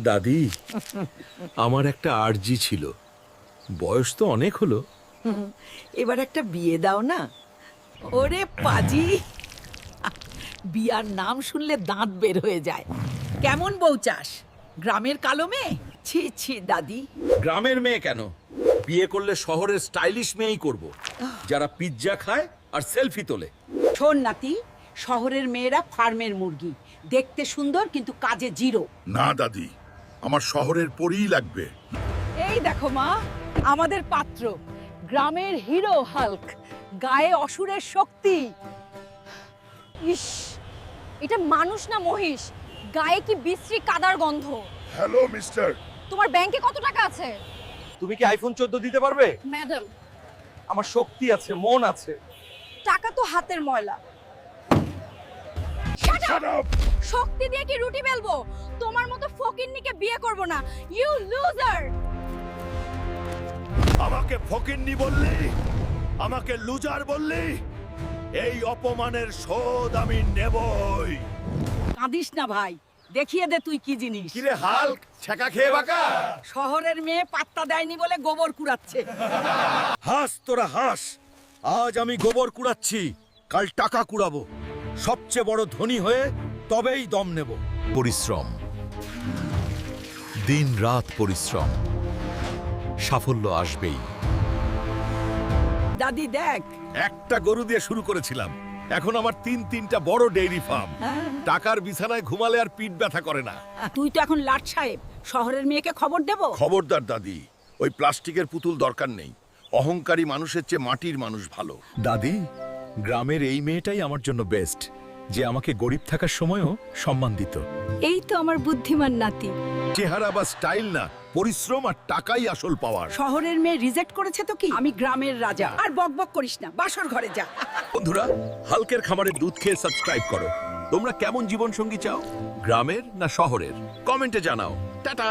দাদি, আমার একটা আর্জি ছিল। বয়স তো অনেক হলো। এবার একটা বিয়ে দাও না। ওরে পাজি, বিয়ার নাম শুনলে দাঁত বের হয়ে যায়। কেমন বউ চাস? গ্রামের কালো মেয়ে? ছি ছি দাদি। গ্রামের মেয়ে কেন, বিয়ে করলে শহরের স্টাইলিশ মেয়েই করব, যারা পিৎজা খায় আর সেলফি তোলে। শোন নাতি, শহরের মেয়েরা ফার্মের মুরগি, দেখতে সুন্দর কিন্তু কাজে জিরো। না দাদি, আমার শহরের পরেই লাগবে। এই দেখো মা, আমাদের পাত্র, গ্রামের হিরো হাল্ক, গায়ে অসুরের শক্তি। ইস, এটা মানুষ না মহিষ? গায়ে কি বিশ্রী কাদার গন্ধ। Hello mister. তোমার ব্যাংকে কত টাকা আছে? তুমি কি আইফোন 14 দিতে পারবে? ম্যাডাম, আমার শক্তি আছে, মন আছে। টাকা তো হাতের ময়লা। Shut up! শক্তি দিয়ে কি রুটি বেলবো? তোমার মতো ফকিন্নিকে বিয়ে করব না। You loser! আমাকে ফকিন্নি বললি, আমাকে লুজার বললি, এই অপমানের শোধ আমি নেবই। কাঁদিস না ভাই, দেখিয়ে দে তুই কি জিনিস। কিরে হাল্ক, ছ্যাঁকা খেয়ে বাঁকা? শহরের মেয়ে পাত্তা দেয়নি বলে গোবর কুড়াচ্ছে। হাস তোরা হাস, আজ আমি গোবর কুড়াচ্ছি, কাল টাকা কুড়াবো। সবচেয়ে বড় ধনী হয়ে তবেই দম নেব। পরিশ্রম, দিন রাত পরিশ্রম, সাফল্য আসবেই। দাদি দেখ, একটা গরু দিয়ে শুরু করেছিলাম, এখন আমার তিনটা বড় ডেইরি ফার্ম। টাকার বিছানায় ঘুমালে আর পিঠ ব্যথা করে না। তুই তো এখন লাট সাহেব, শহরের মেয়েকে খবর দেব। খবরদার দাদি, ওই প্লাস্টিকের পুতুল দরকার নেই। অহংকারী মানুষের চেয়ে মাটির মানুষ ভালো। দাদি, গ্রামের এই মেয়েটাই আমার জন্য বেস্ট, যে আমাকে গরিব থাকার সময়ও সম্মান দিত। এই তো আমার বুদ্ধিমান নাতি। চেহারা বা স্টাইল না, পরিশ্রম আর টাকাই আসল পাওয়ার। শহরের মেয়ে রিজেক্ট করেছে তো কি, আমি গ্রামের রাজা। আর বকবক করিস না, বাসর ঘরে যা। বন্ধুরা, হালকের খামারের দুধ খেয়ে সাবস্ক্রাইব করো। তোমরা কেমন জীবনসঙ্গী চাও, গ্রামের না শহরের? কমেন্টে জানাও। টাটা।